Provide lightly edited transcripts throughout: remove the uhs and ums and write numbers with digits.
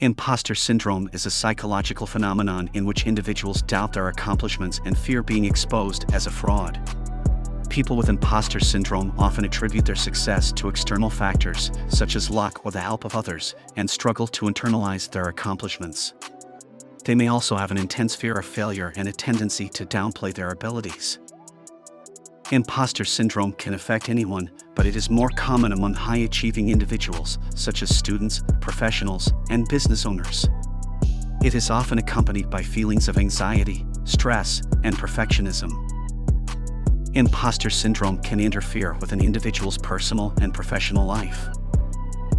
Imposter syndrome is a psychological phenomenon in which individuals doubt their accomplishments and fear being exposed as a fraud. People with imposter syndrome often attribute their success to external factors, such as luck or the help of others, and struggle to internalize their accomplishments. They may also have an intense fear of failure and a tendency to downplay their abilities. Imposter syndrome can affect anyone, but it is more common among high-achieving individuals, such as students, professionals, and business owners. It is often accompanied by feelings of anxiety, stress, and perfectionism. Imposter syndrome can interfere with an individual's personal and professional life.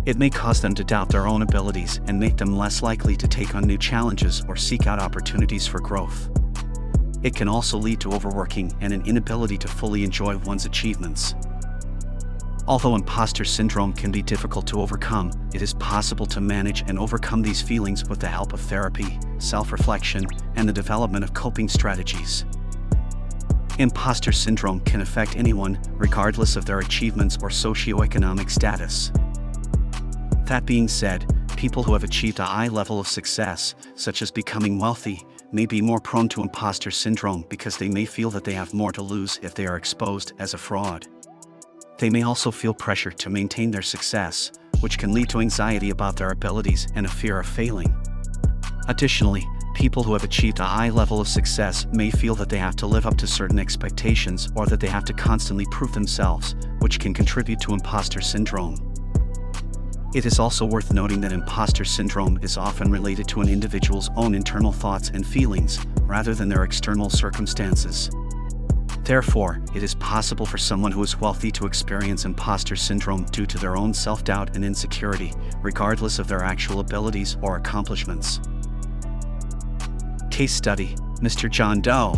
It may cause them to doubt their own abilities and make them less likely to take on new challenges or seek out opportunities for growth. It can also lead to overworking and an inability to fully enjoy one's achievements. Although imposter syndrome can be difficult to overcome, it is possible to manage and overcome these feelings with the help of therapy, self-reflection, and the development of coping strategies. Imposter syndrome can affect anyone, regardless of their achievements or socioeconomic status. That being said, people who have achieved a high level of success, such as becoming wealthy, may be more prone to imposter syndrome because they may feel that they have more to lose if they are exposed as a fraud. They may also feel pressure to maintain their success, which can lead to anxiety about their abilities and a fear of failing. Additionally, people who have achieved a high level of success may feel that they have to live up to certain expectations or that they have to constantly prove themselves, which can contribute to imposter syndrome. It is also worth noting that imposter syndrome is often related to an individual's own internal thoughts and feelings, rather than their external circumstances. Therefore, it is possible for someone who is wealthy to experience imposter syndrome due to their own self-doubt and insecurity, regardless of their actual abilities or accomplishments. Case study: Mr. John Doe.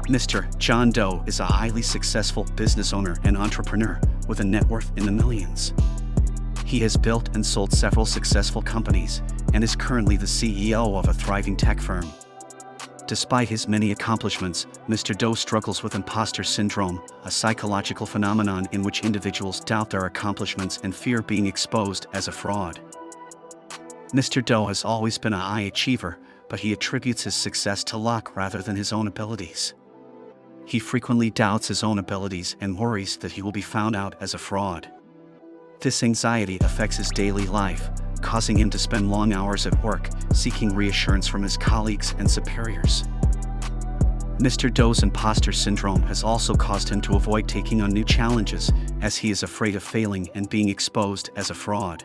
Mr. John Doe is a highly successful business owner and entrepreneur with a net worth in the millions. He has built and sold several successful companies and is currently the CEO of a thriving tech firm. Despite his many accomplishments, Mr. Doe struggles with imposter syndrome, a psychological phenomenon in which individuals doubt their accomplishments and fear being exposed as a fraud. Mr. Doe has always been a high achiever, but he attributes his success to luck rather than his own abilities. He frequently doubts his own abilities and worries that he will be found out as a fraud. This anxiety affects his daily life, causing him to spend long hours at work, seeking reassurance from his colleagues and superiors. Mr. Doe's imposter syndrome has also caused him to avoid taking on new challenges, as he is afraid of failing and being exposed as a fraud.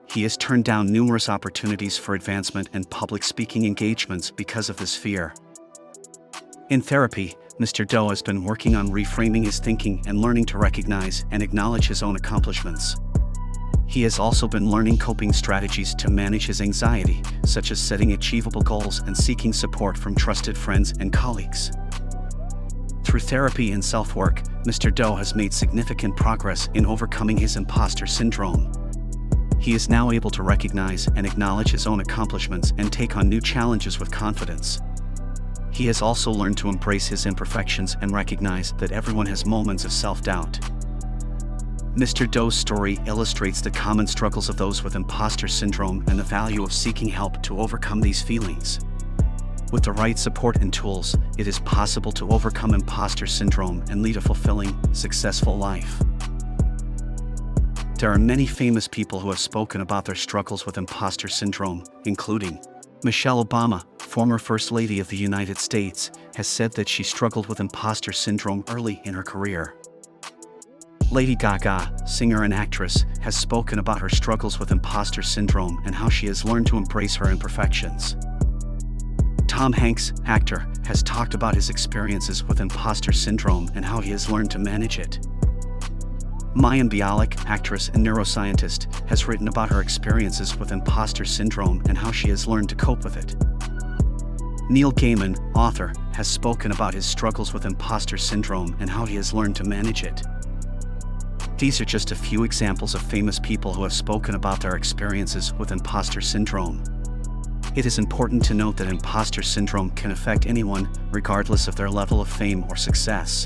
He has turned down numerous opportunities for advancement and public speaking engagements because of this fear. In therapy, Mr. Doe has been working on reframing his thinking and learning to recognize and acknowledge his own accomplishments. He has also been learning coping strategies to manage his anxiety, such as setting achievable goals and seeking support from trusted friends and colleagues. Through therapy and self-work, Mr. Doe has made significant progress in overcoming his imposter syndrome. He is now able to recognize and acknowledge his own accomplishments and take on new challenges with confidence. He has also learned to embrace his imperfections and recognize that everyone has moments of self-doubt. Mr. Doe's story illustrates the common struggles of those with imposter syndrome and the value of seeking help to overcome these feelings. With the right support and tools, it is possible to overcome imposter syndrome and lead a fulfilling, successful life. There are many famous people who have spoken about their struggles with imposter syndrome, including Michelle Obama, former First Lady of the United States, has said that she struggled with imposter syndrome early in her career. Lady Gaga, singer and actress, has spoken about her struggles with imposter syndrome and how she has learned to embrace her imperfections. Tom Hanks, actor, has talked about his experiences with imposter syndrome and how he has learned to manage it. Mayim Bialik, actress and neuroscientist, has written about her experiences with imposter syndrome and how she has learned to cope with it. Neil Gaiman, author, has spoken about his struggles with imposter syndrome and how he has learned to manage it. These are just a few examples of famous people who have spoken about their experiences with imposter syndrome. It is important to note that imposter syndrome can affect anyone, regardless of their level of fame or success.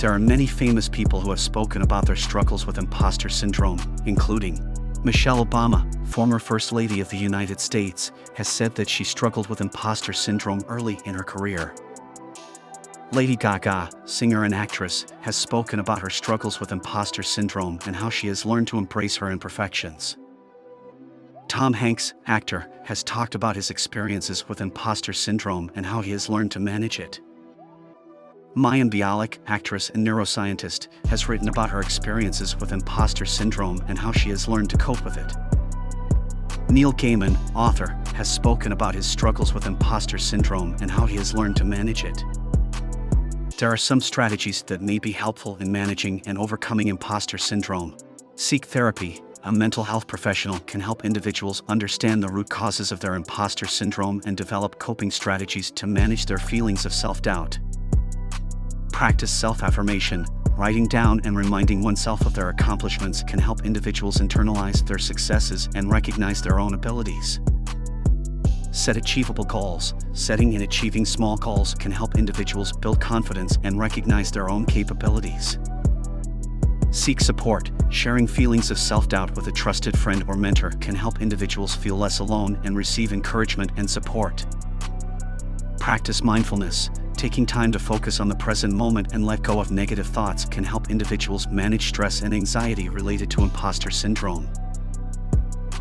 There are many famous people who have spoken about their struggles with imposter syndrome, including Michelle Obama, former First Lady of the United States, has said that she struggled with imposter syndrome early in her career. Lady Gaga, singer and actress, has spoken about her struggles with imposter syndrome and how she has learned to embrace her imperfections. Tom Hanks, actor, has talked about his experiences with imposter syndrome and how he has learned to manage it. Mayim Bialik, actress and neuroscientist, has written about her experiences with imposter syndrome and how she has learned to cope with it. Neil Gaiman, author, has spoken about his struggles with imposter syndrome and how he has learned to manage it. There are some strategies that may be helpful in managing and overcoming imposter syndrome. Seek therapy. A mental health professional can help individuals understand the root causes of their imposter syndrome and develop coping strategies to manage their feelings of self-doubt. Practice self-affirmation. Writing down and reminding oneself of their accomplishments can help individuals internalize their successes and recognize their own abilities. Set achievable goals. Setting and achieving small goals can help individuals build confidence and recognize their own capabilities. Seek support. Sharing feelings of self-doubt with a trusted friend or mentor can help individuals feel less alone and receive encouragement and support. Practice mindfulness. Taking time to focus on the present moment and let go of negative thoughts can help individuals manage stress and anxiety related to imposter syndrome.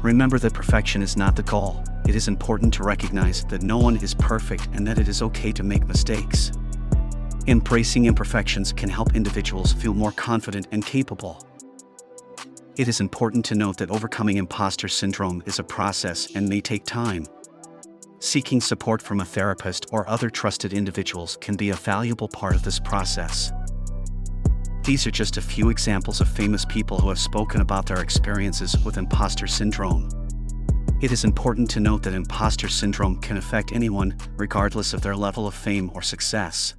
Remember that perfection is not the goal. It is important to recognize that no one is perfect and that it is okay to make mistakes. Embracing imperfections can help individuals feel more confident and capable. It is important to note that overcoming imposter syndrome is a process and may take time. Seeking support from a therapist or other trusted individuals can be a valuable part of this process. These are just a few examples of famous people who have spoken about their experiences with imposter syndrome. It is important to note that imposter syndrome can affect anyone, regardless of their level of fame or success.